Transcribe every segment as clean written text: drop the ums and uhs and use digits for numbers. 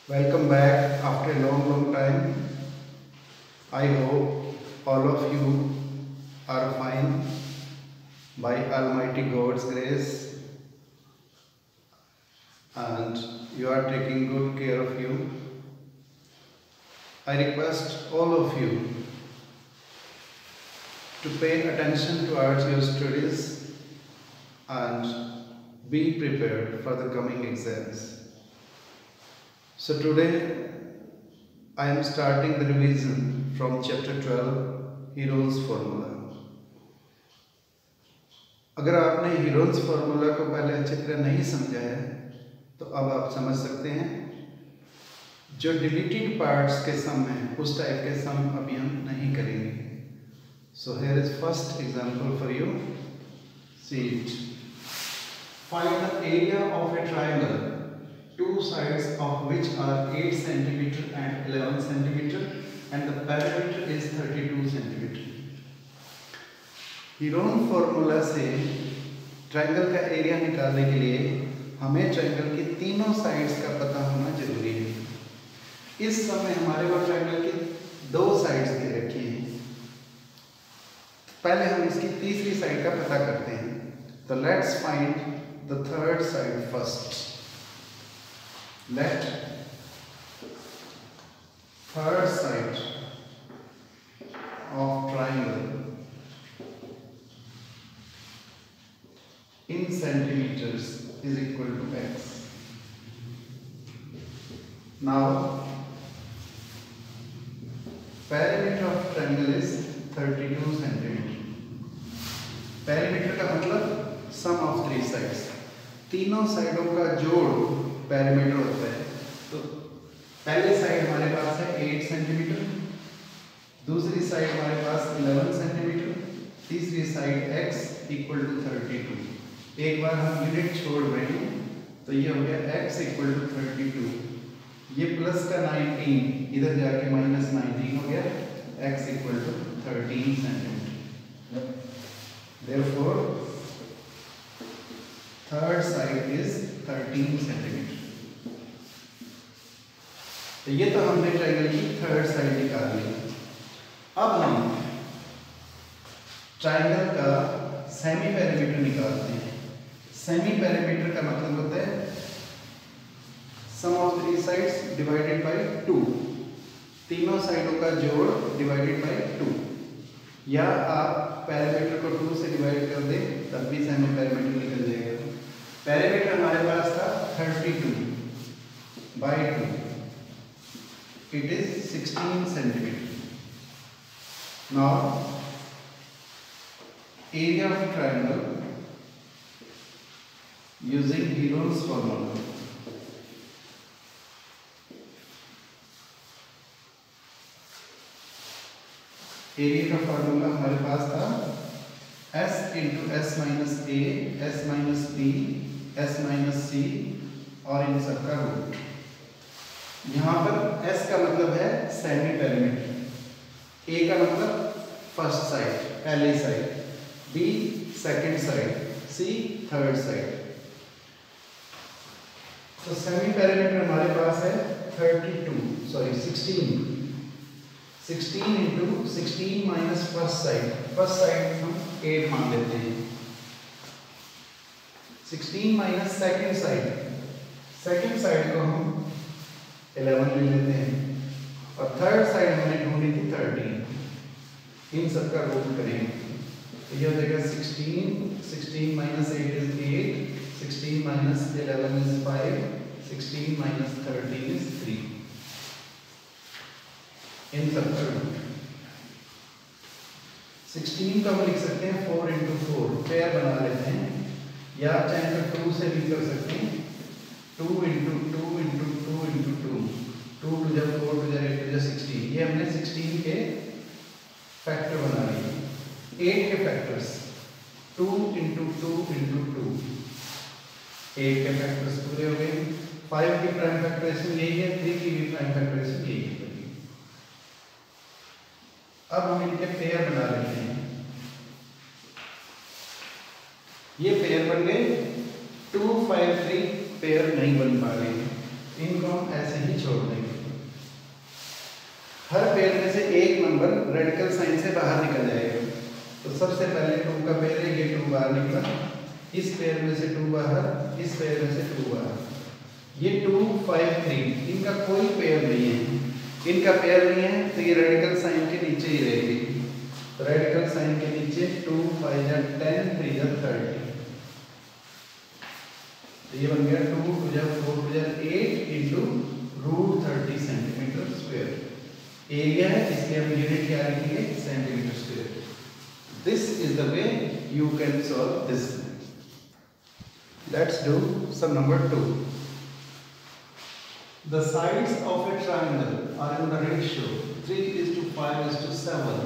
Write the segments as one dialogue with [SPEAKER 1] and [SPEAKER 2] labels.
[SPEAKER 1] Welcome back after a long time. I hope all of you are fine by Almighty God's grace and you are taking good care of you. I request all of you to pay attention towards your studies and be prepared for the coming exams. So today I am starting the revision from chapter 12 Hero's Formula. अगर आपने heroes formula को पहले अच्छी तरह नहीं समझा है तो अब आप समझ सकते हैं। जो डिलीटेड पार्ट्स के सम हैं उस टाइप के सम अभी हम नहीं करेंगे। So here is first example for you. See it. Find the area of A triangle, two sides of which are 8 cm and 11 cm and the perimeter is 32 cm. Heron formula से triangle का area निकालने के लिए हमें triangle की तीनों sides का पता होना जरूरी है। इस समय हमारे पास ट्रायंगल की दो साइड्स दे रखी हैं। पहले हम इसकी तीसरी साइड का पता करते हैं। तो let's find the third side first. Let third side of triangle in centimeters is equal to x. Now perimeter of triangle is 32 centimeter. Perimeter का मतलब sum of three sides, तीनों साइडों का जोड़ पैरामीटर होता है। तो पहली साइड हमारे पास है 8 सेंटीमीटर, दूसरी साइड हमारे पास 11 सेंटीमीटर, तीसरी साइड x इक्वल टू 32। एक बार हम यूनिट छोड़ रहे हैं तो ये हो गया x इक्वल टू 32। ये प्लस का 19 इधर जाके माइनस 19 हो गया, x equal to 13 centimetre. Therefore third side is 13 centimetre. तो ये तो हमने ट्रायंगल की थर्ड साइड निकाल ली। अब हम ट्रायंगल का सेमी पेरीमीटर निकालते हैं। सेमी पेरीमीटर का मतलब होता है sum of three sides divided by 2, तीनों साइडों का जोड़ डिवाइडेड बाय 2। या आप पेरीमीटर को 2 से डिवाइड कर दें तब भी सेमी पेरीमीटर निकल जाएगा। पेरीमीटर हमारे पास था 32 by 2, it is 16 centimeter. Now area of triangle using Hero's formula. Area का फार्मूला हमारे पास था s into s minus a, s minus b, s minus c और इन सब का रूट। यहाँ पर s का मतलब है सेमी पेरीमीटर, a का मतलब फर्स्ट साइड पहली side, b second side, c third side. तो सेमी पेरीमीटर हमारे पास है 16 into 16 माइनस फर्स्ट साइड हम 8 मान लेते हैं। 16 माइनस सेकंड साइड को हम 11 ले लेते हैं और थर्ड साइड हमने ढूंढी थी 13। इन सब का रूट करेंगे तो ये हो जाएगा 16 minus 8 is 8, 16 minus 11 is 5, 16 minus 13 is 3। इन सब का रूट 16 को हम लिख सकते हैं 4 into 4, पेयर बना लेते हैं, या चाहे तो 2 से भी कर सकते हैं। 2 into 2 into 2 into 2, 2 to the 4 to the 8 to the 16। ये हमने 16 के फैक्टर बना लिए। 8 के फैक्टर्स 2 into 2 into 2, 8 के फैक्टर्स पूरे हो गए। 5 की प्राइम फैक्टराइजेशन यही है, 3 की भी प्राइम फैक्टराइजेशन यही है। अब हम इनके पेयर बना लेते हैं। ये पेयर बन गए। 2 5 3 पेयर नहीं बन पा रहे, इनको हम ऐसे ही छोड़ देंगे। हर पेयर में से एक नंबर रेडिकल साइन से बाहर निकल जाएगा। तो सबसे पहले 2 का पेयर है, ये 2 बाहर निकला, इस पेयर में से 2 बाहर, इस पेयर में से 2 बाहर, ये 2 5 3, इनका कोई पेयर नहीं है, इनका पेयर नहीं है तो ये रेडिकल साइन के नीचे ही रहेगी। तो रेडिकल साइन के नीचे 2 5 10 3 30, तो ये बन गया 2 2 4 2 8 इंटू √30 सेंटीमीटर स्क्वायर। एरिया है इसलिए हम यूनिट क्या लिखेंगे, centimetre square. This is the way you can solve this. Let's do some number 2। The sides of a triangle are in the ratio 3:5:7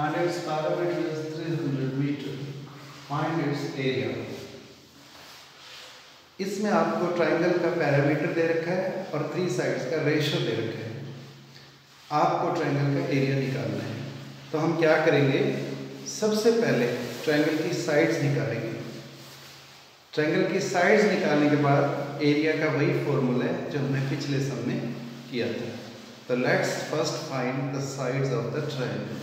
[SPEAKER 1] and its perimeter is 300 meter. Find its area. इसमें आपको triangle का parameter दे रखा है और 3 sides का ratio दे रखा है। आपको ट्राइंगल का एरिया निकालना है। तो हम क्या करेंगे, सबसे पहले ट्राइंगल की साइड्स निकालेंगे। ट्राइंगल की साइड्स निकालने के बाद एरिया का वही फॉर्मूला है जो हमने पिछले सम में किया था। तो let's first find the sides of the triangle.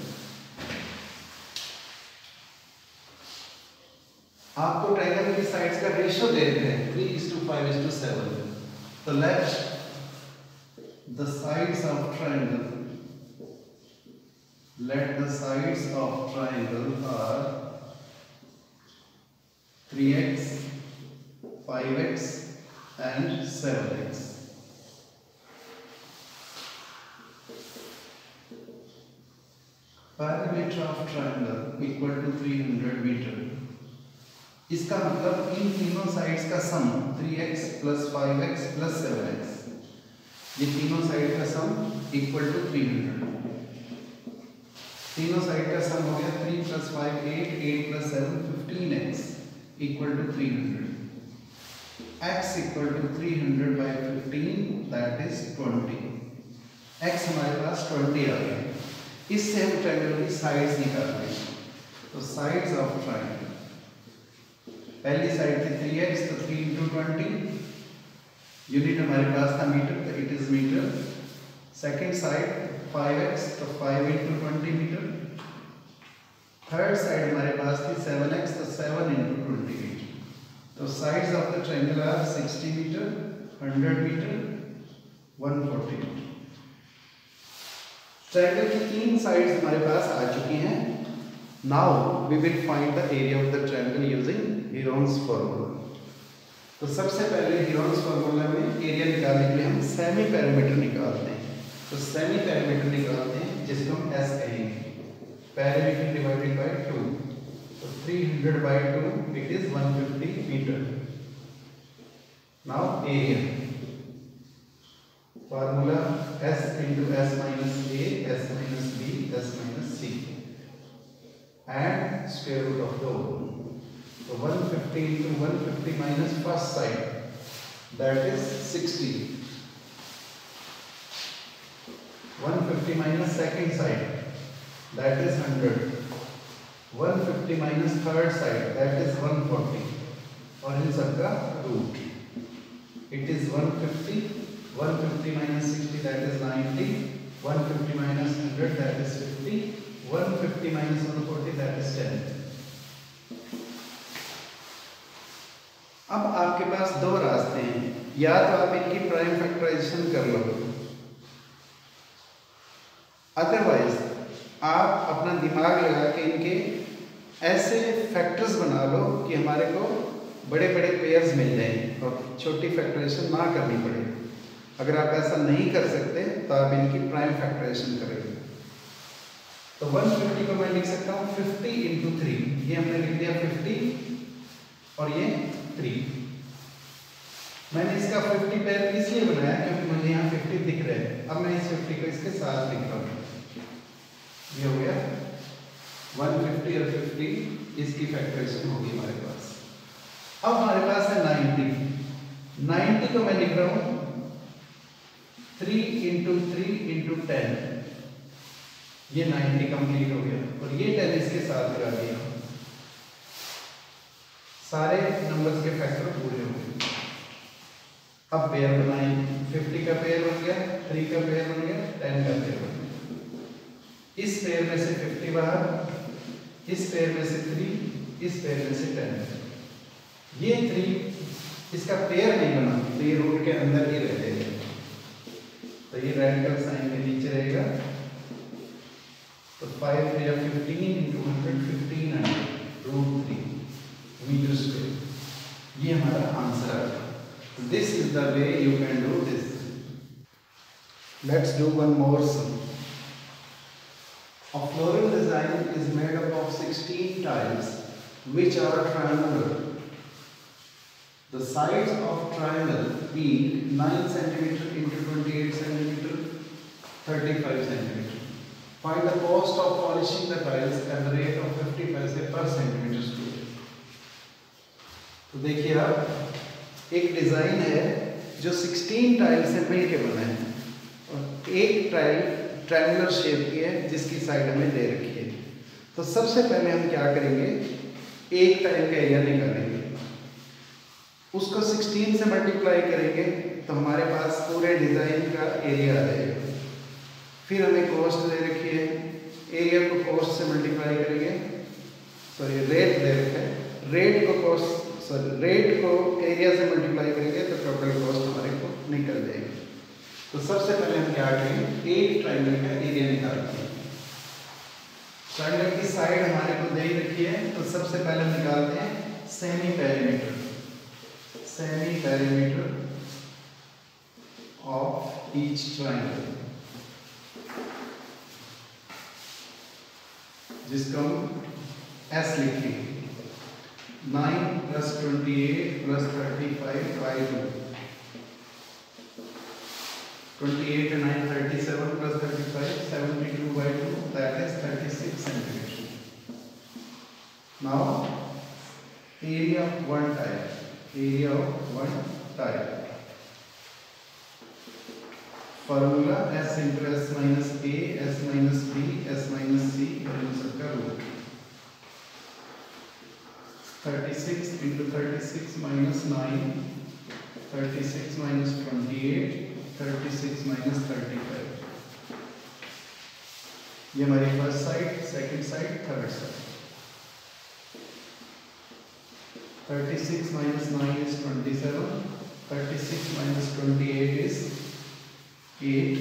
[SPEAKER 1] आपको ट्राइंगल की साइड्स का रेशियो दे रहे हैं 3:5:7। तो let the sides of triangle, let the sides of triangle are 3x, 5x and 7x. Perimeter of triangle equal to 300 meter. इसका मतलब इन तीनों sides का सम 3x plus 5x plus 7x, ये तीनों साइड का सम इक्वल टू 300। तीनों side का सम हो गया 3 + 5 8, 8 + 7 15x equal to 300। x equal to 300/15 that is 20। x हमारे पास 20 आ गया। इससे हम ट्रायंगल की साइड्स निकाल लेंगे। तो साइड्स ऑफ ट्रायंगल, पहली साइड थी 3x, तो 3 × 20, यूनिट हमारे पास था मीटर, तो it is metre. Second side 5x, तो 5 × 20 मीटर। थर्ड साइड हमारे पास थी 7x, तो 7 × 20 मीटर। तो sides of the triangle are 60 metre, 100 metre, 140 metre. Triangle की तीन साइड्स हमारे पास आ चुकी हैं। Now we will find the area of the triangle using Heron's formula. तो सबसे पहले हीरोन्स फॉर्मूला में एरिया निकालने के लिए हम सेमी पैरामीटर निकालते हैं। तो सेमी पैरामीटर निकालते हैं जिसको हम S कहेंगे, पैरामीटर डिवाइडेड बाय 2। तो 300/2 it is 150 metre. Now area formula S × S - A, S - B, S - C and square root of the whole. So 150 × 150 minus first side, that is 60. 150 minus second side, that is 100. 150 minus third side, that is 140. और इन सबका root, it is 150. 150 minus 60, that is 90. 150 minus 100, that is 50. 150 minus 140, that is 10. अब आपके पास दो रास्ते हैं, या तो आप इनकी प्राइम फैक्टराइजेशन कर लो, अदरवाइज आप अपना दिमाग लगा के इनके ऐसे फैक्टर्स बना लो कि हमारे को बड़े बड़े पेयर्स मिल जाएं और छोटी फैक्टराइजेशन ना करनी पड़े। अगर आप ऐसा नहीं कर सकते तो आप इनकी प्राइम फैक्टराइजेशन करेंगे। तो 150 को मैं लिख सकता हूँ 50 × 3, ये हमने लिख दिया 50 और ये 3। मैंने इसका 50 पेयर इसलिए बनाया क्योंकि मुझे यहाँ 50 दिख रहा है। अब मैं इस 50 को इसके साथ लिख रहा हूँ, ये हो गया 150 और 50, इसकी फैक्टराइजेशन होगी हमारे पास। अब हमारे पास है 90। 90 को मैं लिख रहा हूँ 3 × 3 × 10, ये 90 कंप्लीट हो गया और ये 10 इसके साथ लगा दिया, सारे नंबर्स के फैक्टर पूरे हो गए। अब पेयर बनाएंगे, 50 का पेयर बन गया, 3 का पेयर बन गया, 10 का पेयर बन गया। इस पेयर में से 50 बाहर, इस पेयर में से 3, इस पेयर में से 10। ये 3 इसका पेयर नहीं बना तो ये रूट के अंदर ही रह जाएगा, तो ये रेडिकल साइन के नीचे रहेगा। तो 5 या 15 into 100 1500 √3 मीटर स्क्वायर, ये हमारा आंसर है। This is the way you can do this. Let's do one more sum. A floral design is made up of 16 tiles which are triangular. The sides of triangle being 9 cm into 28 cm, 35 cm. Find the cost of polishing the tiles at the rate of 50 paise per centimeter square. तो देखिए आप, एक design है जो 16 tile से मिलकर बना है और एक टाइल ट्रायंगुलर शेप की है जिसकी साइड हमें दे रखी है। तो सबसे पहले हम क्या करेंगे, एक टाइल का एरिया निकालेंगे, उसको 16 से मल्टीप्लाई करेंगे तो हमारे पास पूरे डिज़ाइन का एरिया आ जाएगा। फिर हमें कॉस्ट दे रखी है, एरिया को कॉस्ट से मल्टीप्लाई करेंगे, सॉरी रेट दे रखा है, रेट को एरिया से मल्टीप्लाई करेंगे तो टोटल कॉस्ट हमारे को निकल जाएगी। तो सबसे पहले हम क्या करेंगे, एक ट्रायंगल का एरिया निकालते हैं। ट्रायंगल की साइड हमारे को दे रखी है, तो सबसे पहले हम निकालते हैं semi perimeter of each triangle, जिसको हम एस लिखेंगे। 9 + 28 + 35 by 2, 28 and 9 37 + 35 72 by 2, that is 36 centimeters. Now area of one tile, formula s into s minus a, s minus b, s minus c और इन सबका root. 36 into 36 minus 9, 36 minus 28, 36 minus 35। ये हमारी first side, second side, third side. 36 minus 9 is 27, 36 minus 28 is 8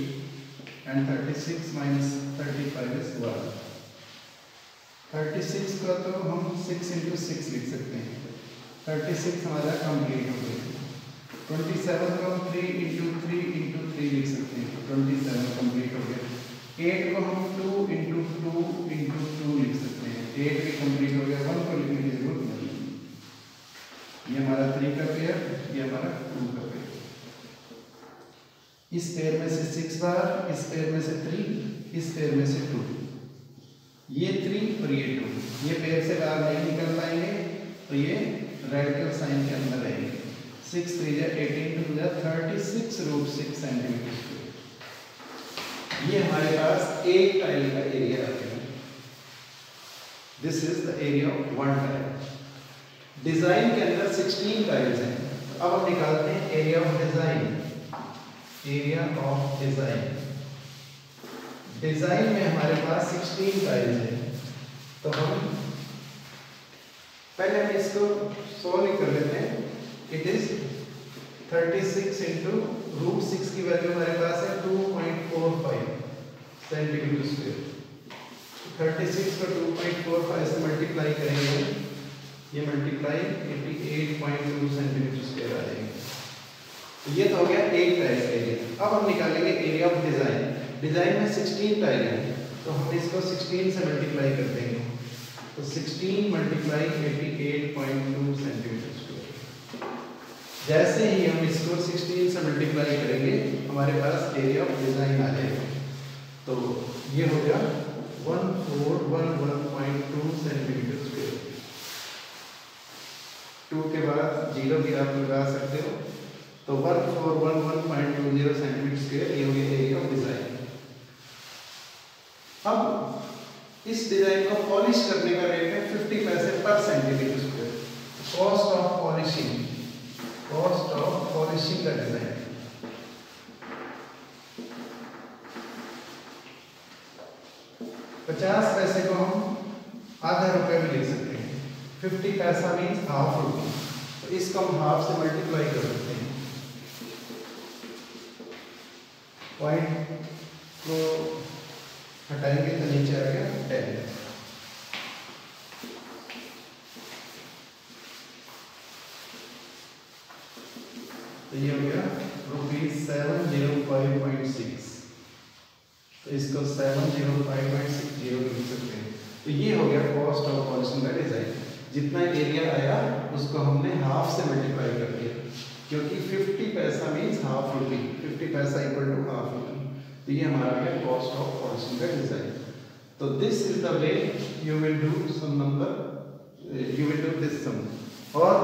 [SPEAKER 1] and 36 minus 35 is 1। 36 का तो हम 6 into 6 लिख सकते हैं, 36 हमारा कंप्लीट हो गया। 27 को हम 3 into 3 लिख सकते हैं, 27 कंप्लीट हो गया। 8 को हम 2 into 2 लिख सकते हैं, 8 भी कंप्लीट हो गया, 1 को लिखने की जरूरत नहीं। ये हमारा 3 का पेयर, ये हमारा 2 का पेयर। इस पेयर में से 6 बाहर, इस पेयर में से 3, इस पेयर में से 2, ये 3 और ये 2, ये पेयर से बाहर नहीं निकल पाएंगे तो ये रेडिकल साइन के अंदर रहेंगे। 6 3 जा 18 2 जा 36 √6 सेंटीमीटर स्क्वायर। ये हमारे पास एक टाइल का एरिया है। This is the area of one tile. Design के अंदर 16 टाइल्स हैं, तो अब हम निकालते हैं area of design. Area of design, design में हमारे पास 16 टाइल्स हैं, तो हम पहले हम इसको सॉल्व कर लेते हैं। इट इज 36 into √6 की वैल्यू हमारे पास है 2.45 सेंटीमीटर स्क्वायर। 36 को 2.45 से मल्टीप्लाई करेंगे, ये मल्टीप्लाई 88.2 सेंटीमीटर स्क्वायर आ जाएगा। तो ये तो हो गया एक टाइल का एरिया। अब हम निकालेंगे एरिया ऑफ डिजाइन। डिजाइन में 16 टाइल है, तो हम इसको 16 से मल्टीप्लाई कर देंगे, तो 16 मल्टीप्लाई 88.2 सेंटीमीटर स्क्वायर। जैसे ही हम इसको 16 से मल्टीप्लाई करेंगे हमारे पास एरिया ऑफ डिजाइन आ जाएगा। तो ये हो गया 1411.2 सेंटीमीटर स्क्वायर। 2 के बाद 0 भी आप लगा सकते हो, तो 1411.20 सेंटीमीटर स्क्वायर ये हो गया एरिया ऑफ डिजाइन। अब इस डिजाइन को पॉलिश करने का रेट है 50 पैसे पर centimetre square. Cost of polishing polishing का डिजाइन। ₹50 को हम आधा रुपये भी लिख सकते हैं। 50 पैसा मीन्स हाफ रुपये, तो इसको हम हाफ से मल्टीप्लाई कर सकते हैं। पॉइंट को हटाएंगे तो नीचे आ गया 10। तो ये हो गया ₹705.6। तो इसको 705.60 लिख सकते हैं। तो ये हो गया कॉस्ट ऑफ पॉलिशिंग का डिजाइन। जितना एरिया आया उसको हमने हाफ से मल्टीप्लाई कर दिया, क्योंकि 50 पैसा मीन्स हाफ रुपी, 50 पैसा इक्वल टू हाफ रुपी। तो ये हमारा है कॉस्ट ऑफ पॉलिशिंग का डिजाइन। तो this is the way you will do some number, you will do this sum. और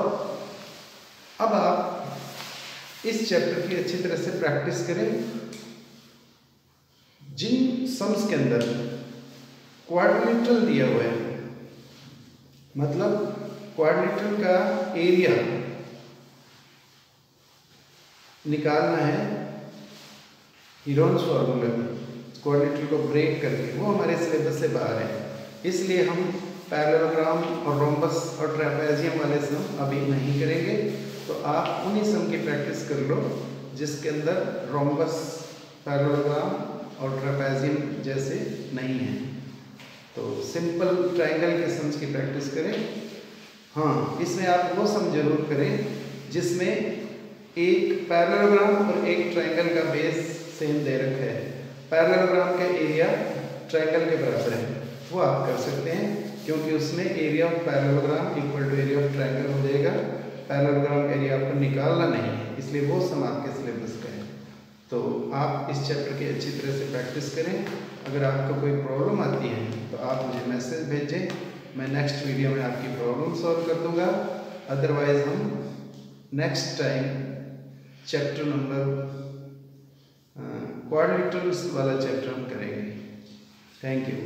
[SPEAKER 1] अब आप इस चैप्टर की अच्छी तरह से प्रैक्टिस करें। जिन सम्स के अंदर क्वाड्रिलेटरल दिया हुआ है, मतलब क्वाड्रिलेटरल का एरिया निकालना है हीरोन्स फॉर्मूला में, क्वाड्रिलेटरल को ब्रेक करके, वो हमारे सिलेबस से बाहर है। इसलिए हम पैरेललोग्राम और रोम्बस और ट्रेपेजियम वाले सम अभी नहीं करेंगे। तो आप उन्हीं सम की प्रैक्टिस कर लो जिसके अंदर रोम्बस, पैरेललोग्राम और ट्रेपेजियम जैसे नहीं है। तो सिंपल ट्रायंगल के सम्स की प्रैक्टिस करें। हाँ, इसमें आप वो सम जरूर करें जिसमें एक पैरेललोग्राम और एक ट्रायंगल का बेस सेम दे रखा है, पैरेललोग्राम का एरिया ट्रायंगल के बराबर है, वो आप कर सकते हैं, क्योंकि उसमें area of parallelogram equal to area of triangle हो जाएगा। पैरेललोग्राम का एरिया आपको निकालना नहीं है, इसलिए वो सम आपके सिलेबस का है। तो आप इस चैप्टर की अच्छी तरह से प्रैक्टिस करें। अगर आपको कोई प्रॉब्लम आती है तो आप मुझे मैसेज भेजें, मैं नेक्स्ट वीडियो में आपकी प्रॉब्लम सॉल्व कर दूंगा। अदरवाइज हम next time chapter number quadrilaterals वाला चैप्टर हम करेंगे। Thank you.